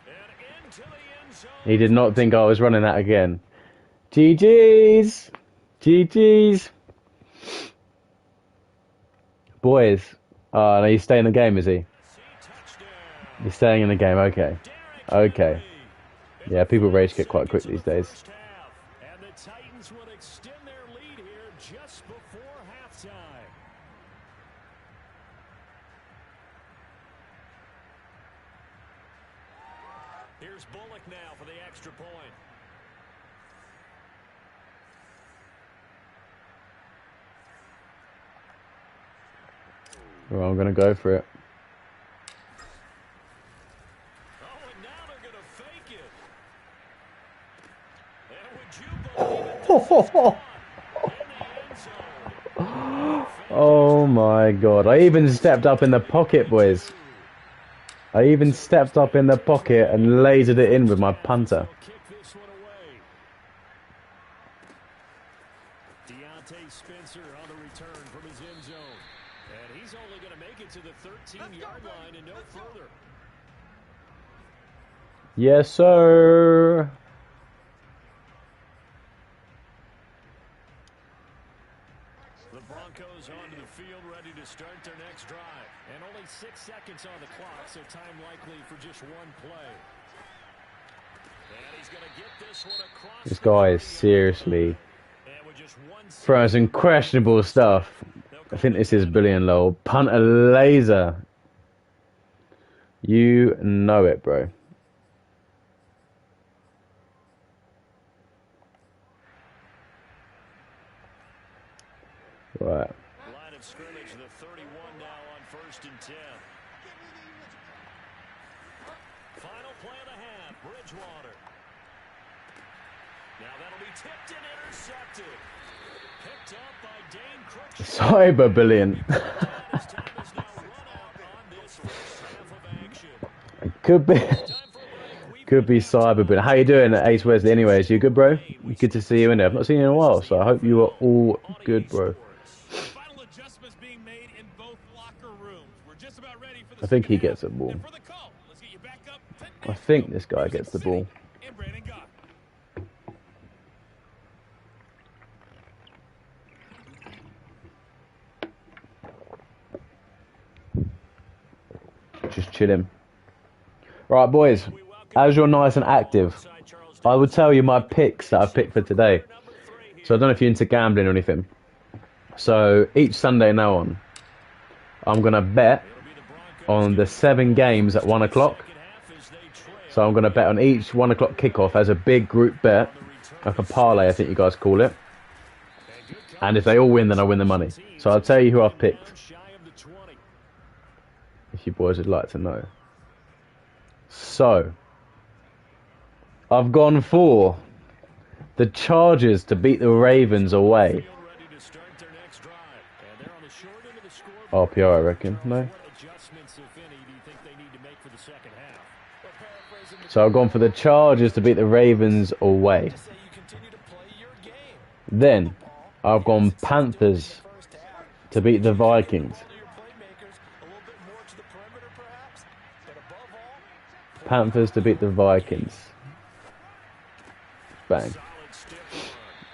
And into the end zone. He did not think I was running that again. GG's. GG's. Boys. Oh, no, he's staying in the game, is he? He's staying in the game, okay. Okay. Yeah, people rage quit quite quick these days. And the Titans will extend their lead here just before halftime. Here's Bullock now for the extra point. Well, I'm going to go for it. Oh, and now they're going to fake it. And would you believe it? Oh my god. I even stepped up in the pocket, boys. I even stepped up in the pocket and lasered it in with my punter. Kick this one away. Deontay Spencer on the return from his end zone. And he's only going to make it to the 13-yard line and no further. Yes, sir. The Broncos onto the field, ready to start their next drive. And only 6 seconds on the clock, so time likely for just one play. And he's going to get this one across. This guy is seriously And with just 1 second, throwing some questionable stuff. I think this is vLegendaryLou. Punt a laser. You know it, bro. Right. line of scrimmage, the 31 now on 1st and 10. Final play of the half, Bridgewater. Now that'll be tipped and intercepted. Picked up by Dane Crookshank. Cyberbullying. His time is now run out on this first half of action. Could be. Time for a break. We've Could be cyberbullying. How you doing, Ace Wesley? Anyways, you good, bro? Good to see you in there. I've not seen you in a while, so I hope you are all good, bro. Final adjustments being made in both locker rooms. We're just about ready for the I think he second gets the half. ball. And for the call, let's get you back up to I think this guy gets the ball. and Brandon Gott. Just chilling. Right, boys. As you're nice and active, I will tell you my picks that I've picked for today. So I don't know if you're into gambling or anything. So each Sunday now on, I'm going to bet on the 7 games at 1 o'clock. So I'm going to bet on each 1 o'clock kickoff as a big group bet, like a parlay, I think you guys call it. And if they all win, then I win the money. So I'll tell you who I've picked, if you boys would like to know. So, I've gone for the Chargers to beat the Ravens away. RPR, I reckon. No? So I've gone for the Chargers to beat the Ravens away. Then I've gone Panthers to beat the Vikings. Panthers to beat the Vikings. Bang.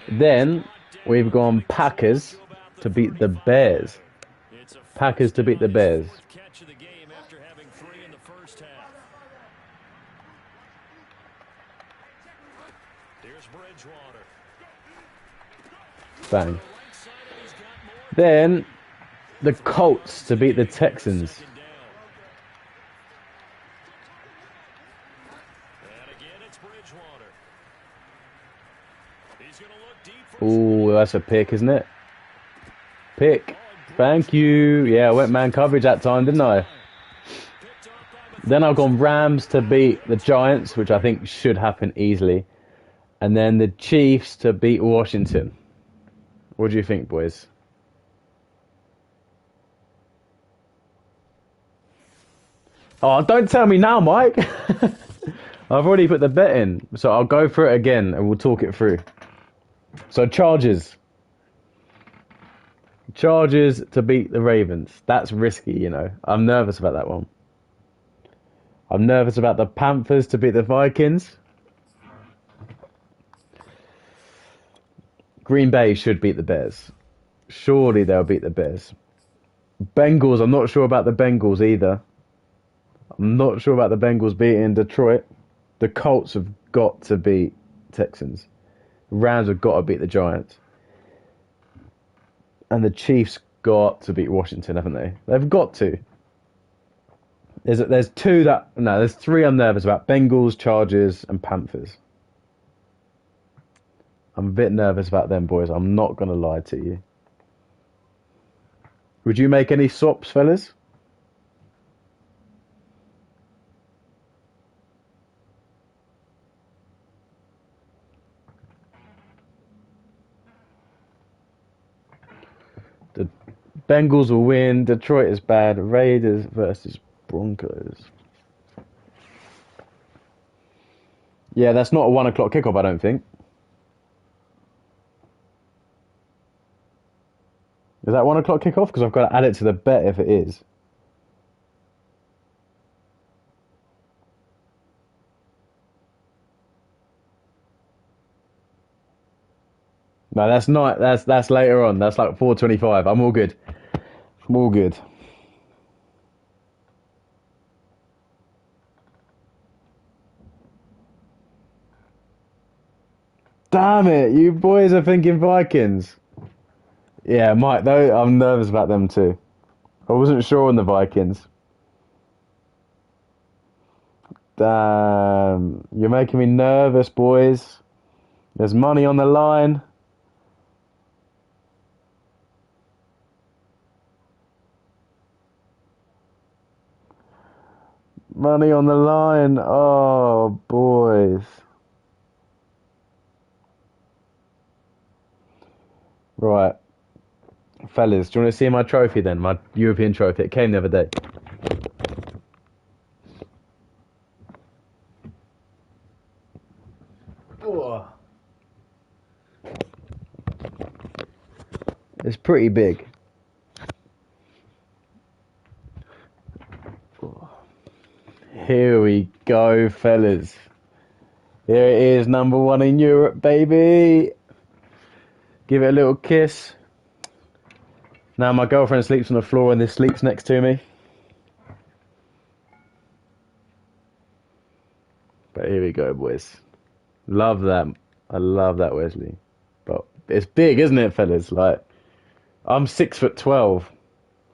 Then we've gone Packers to beat the Bears. Packers to beat the Bears. Bang. Then the Colts to beat the Texans. Ooh, that's a pick, isn't it? Pick. Thank you. Yeah, I went man coverage that time, didn't I? Then I've gone Rams to beat the Giants, which I think should happen easily. And then the Chiefs to beat Washington. What do you think, boys? Oh, don't tell me now, Mike. I've already put the bet in, so I'll go through it again and we'll talk it through. So Chargers to beat the Ravens. That's risky, you know. I'm nervous about that one. I'm nervous about the Panthers to beat the Vikings. Green Bay should beat the Bears. Surely they'll beat the Bears. Bengals, I'm not sure about the Bengals either. I'm not sure about the Bengals beating Detroit. The Colts have got to beat Texans. Rams have got to beat the Giants. And the Chiefs got to beat Washington, haven't they? They've got to. There's two that... No, there's 3 I'm nervous about. Bengals, Chargers, and Panthers. I'm a bit nervous about them, boys. I'm not going to lie to you. Would you make any swaps, fellas? The Bengals will win. Detroit is bad. Raiders versus Broncos. Yeah, that's not a 1 o'clock kickoff, I don't think. Is that 1 o'clock kickoff? Because I've got to add it to the bet if it is. No, that's not. That's later on. That's like 4:25. I'm all good. I'm all good. Damn it! You boys are thinking Vikings. Yeah, Mike. Though I'm nervous about them too. I wasn't sure on the Vikings. Damn, you're making me nervous, boys. There's money on the line. Money on the line. Oh, boys. Right. Fellas, do you want to see my trophy then? My European trophy. It came the other day. Oh. It's pretty big. Here we go, fellas. Here it is, #1 in Europe, baby. Give it a little kiss. Now my girlfriend sleeps on the floor and this sleeps next to me. But here we go, boys. Love that. I love that, Wesley. But it's big, isn't it, fellas? Like, I'm 6'12",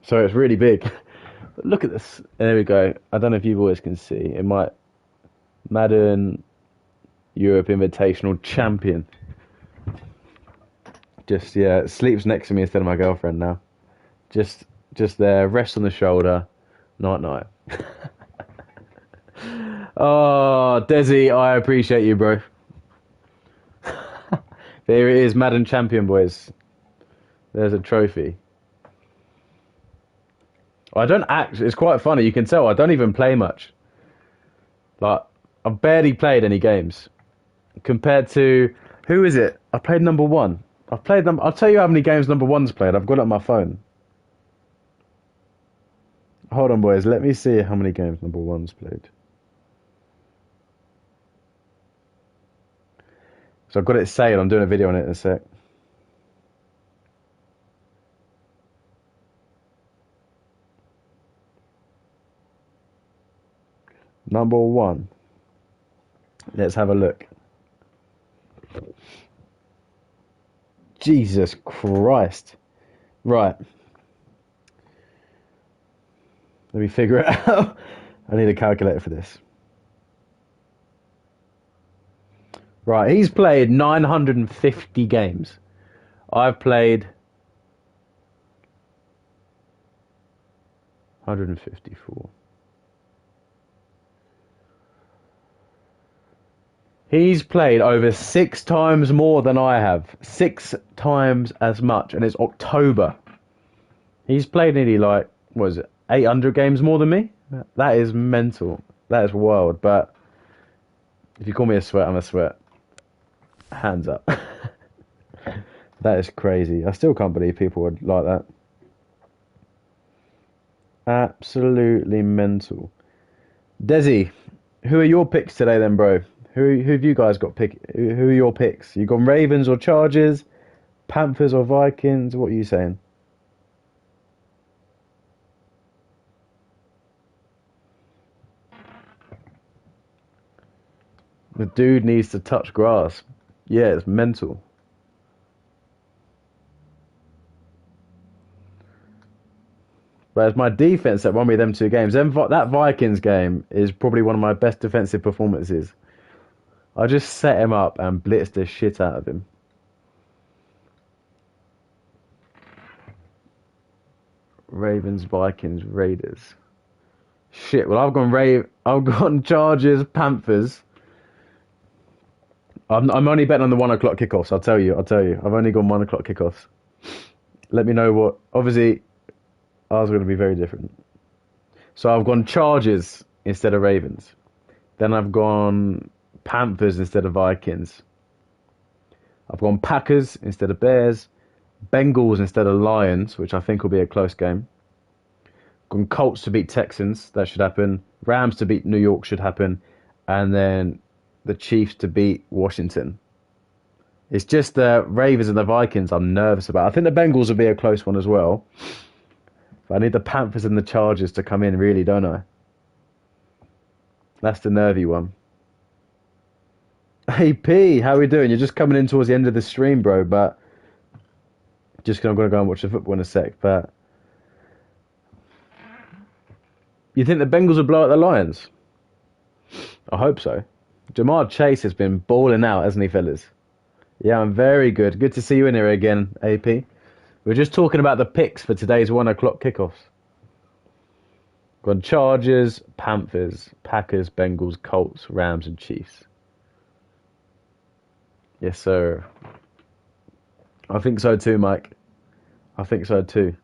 so it's really big. But look at this. There we go. I don't know if you boys can see. It might Madden Europe Invitational Champion. Just yeah, sleeps next to me instead of my girlfriend now. Just there, rest on the shoulder. Night night. Oh, Desi, I appreciate you, bro. There it is, Madden Champion, boys. There's a trophy. I don't actually. It's quite funny. You can tell I don't even play much. Like I've barely played any games compared to who is it? I played number one. I've played them. I'll tell you how many games number one's played. I've got it on my phone. Hold on, boys. Let me see how many games number one's played. So I've got it saved. I'm doing a video on it in a sec. Number one. Let's have a look. Jesus Christ. Right. Let me figure it out. I need a calculator for this. Right, he's played 950 games. I've played 154. He's played over 6 times more than I have. 6 times as much, and it's October. He's played nearly like, what is it, 800 games more than me? That is mental. That is wild, but if you call me a sweat, I'm a sweat. Hands up. That is crazy. I still can't believe people would like that. Absolutely mental. Desi, who are your picks today then, bro? Who have you guys got pick? Who are your picks? You got Ravens or Chargers, Panthers or Vikings? What are you saying? The dude needs to touch grass. Yeah, it's mental. But it's my defense that won me them 2 games. That Vikings game is probably one of my best defensive performances. I just set him up and blitzed the shit out of him. Ravens, Vikings, Raiders. Shit. Well, I've gone Chargers, Panthers. I'm only betting on the 1 o'clock kickoffs. I'll tell you. I've only gone 1 o'clock kickoffs. Let me know what. Obviously, ours are going to be very different. So I've gone Chargers instead of Ravens. Then I've gone Panthers instead of Vikings. I've gone Packers instead of Bears. Bengals instead of Lions, which I think will be a close game. Gone Colts to beat Texans. That should happen. Rams to beat New York should happen. And then the Chiefs to beat Washington. It's just the Ravens and the Vikings I'm nervous about. I think the Bengals will be a close one as well. But I need the Panthers and the Chargers to come in, really, don't I? That's the nervy one. Hey P, how are we doing? You're just coming in towards the end of the stream, bro, but I'm gonna go and watch the football in a sec, but you think the Bengals will blow out the Lions? I hope so. Jamar Chase has been balling out, hasn't he, fellas? Yeah, I'm very good. Good to see you in here again, AP. We're just talking about the picks for today's 1 o'clock kickoffs. Got Chargers, Panthers, Packers, Bengals, Colts, Rams, and Chiefs. Yes, sir. I think so too, Mike. I think so too.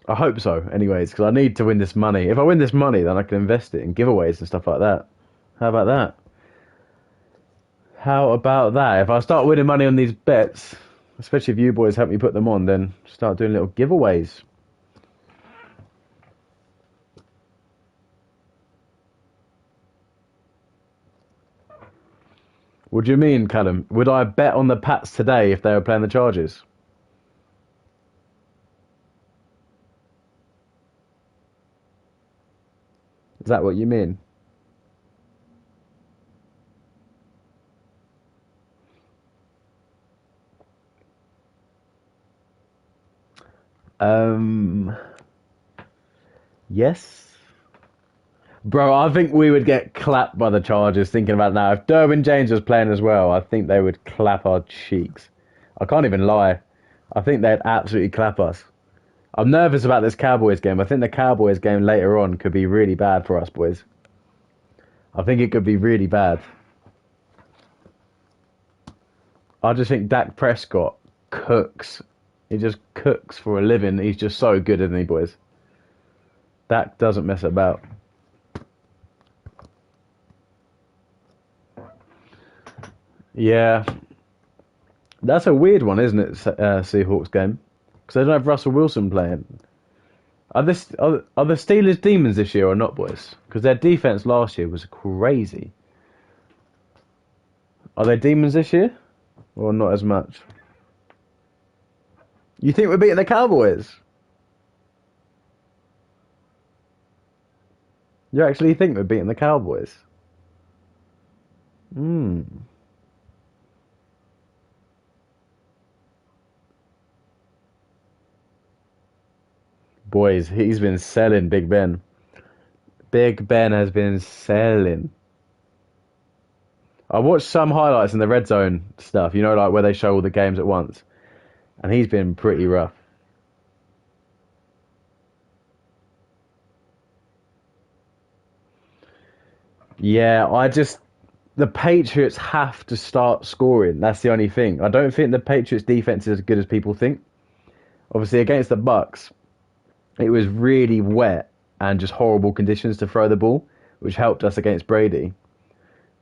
I hope so, anyways, because I need to win this money. If I win this money, then I can invest it in giveaways and stuff like that. How about that? How about that? If I start winning money on these bets, especially if you boys help me put them on, then start doing little giveaways. What do you mean, Callum? Would I bet on the Pats today if they were playing the Chargers? Is that what you mean? Um, yes. Bro, I think we would get clapped by the Chargers thinking about it now. If Derwin James was playing as well, I think they would clap our cheeks. I can't even lie. I think they'd absolutely clap us. I'm nervous about this Cowboys game. I think the Cowboys game later on could be really bad for us, boys. I think it could be really bad. I just think Dak Prescott cooks. He just cooks for a living. He's just so good, isn't he, boys? Dak doesn't mess about. Yeah, that's a weird one, isn't it? Seahawks game because they don't have Russell Wilson playing. Are the Steelers demons this year or not, boys? Because their defense last year was crazy. Are they demons this year or not as much? You think we're beating the Cowboys? You actually think we're beating the Cowboys? Hmm. Boys, he's been selling Big Ben. Big Ben has been selling. I watched some highlights in the red zone stuff, like where they show all the games at once, and he's been pretty rough. Yeah, the Patriots have to start scoring. That's the only thing. I don't think the Patriots defense is as good as people think. Obviously, against the Bucks, it was really wet and just horrible conditions to throw the ball, which helped us against Brady.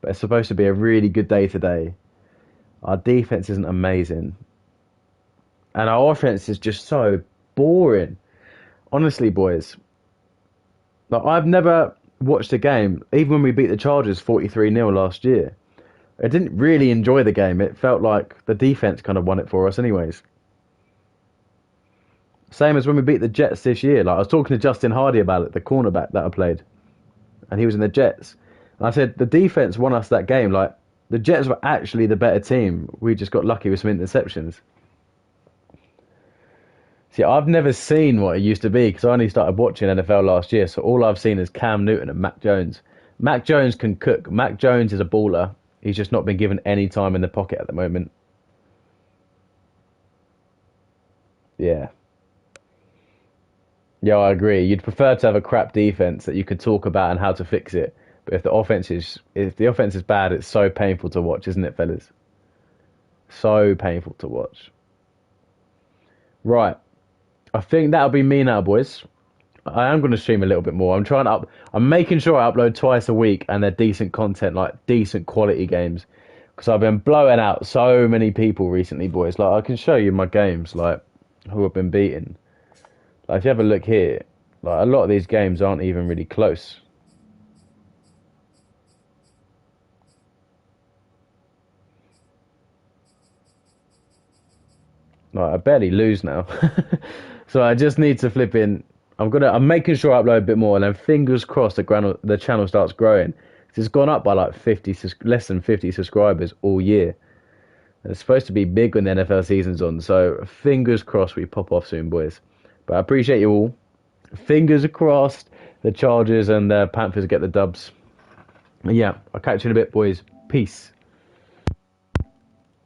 But it's supposed to be a really good day today. Our defense isn't amazing. And our offense is just so boring. Honestly, boys, like I've never watched a game, even when we beat the Chargers 43-0 last year. I didn't really enjoy the game. It felt like the defense kind of won it for us anyways. Same as when we beat the Jets this year. Like I was talking to Justin Hardy about it, the cornerback that I played. And he was in the Jets. And I said the defense won us that game. Like the Jets were actually the better team. We just got lucky with some interceptions. See, I've never seen what it used to be because I only started watching NFL last year. So all I've seen is Cam Newton and Mac Jones. Mac Jones can cook. Mac Jones is a baller. He's just not been given any time in the pocket at the moment. Yeah. Yeah, I agree. You'd prefer to have a crap defense that you could talk about and how to fix it. But if the offense is bad, it's so painful to watch, isn't it, fellas? So painful to watch. Right. I think that'll be me now, boys. I am going to stream a little bit more. I'm making sure I upload twice a week and they're decent content, like decent quality games. Because I've been blowing out so many people recently, boys. Like, I can show you my games, like, who I've been beating. Like, if you have a look here, like, a lot of these games aren't even really close. Like, I barely lose now. So I just need to flip in. I'm making sure I upload a bit more, and then fingers crossed the channel starts growing. It's gone up by like less than 50 subscribers all year. It's supposed to be big when the NFL season's on, so fingers crossed we pop off soon, boys. But I appreciate you all. Fingers crossed the Chargers and the Panthers get the dubs. And yeah, I'll catch you in a bit, boys. Peace.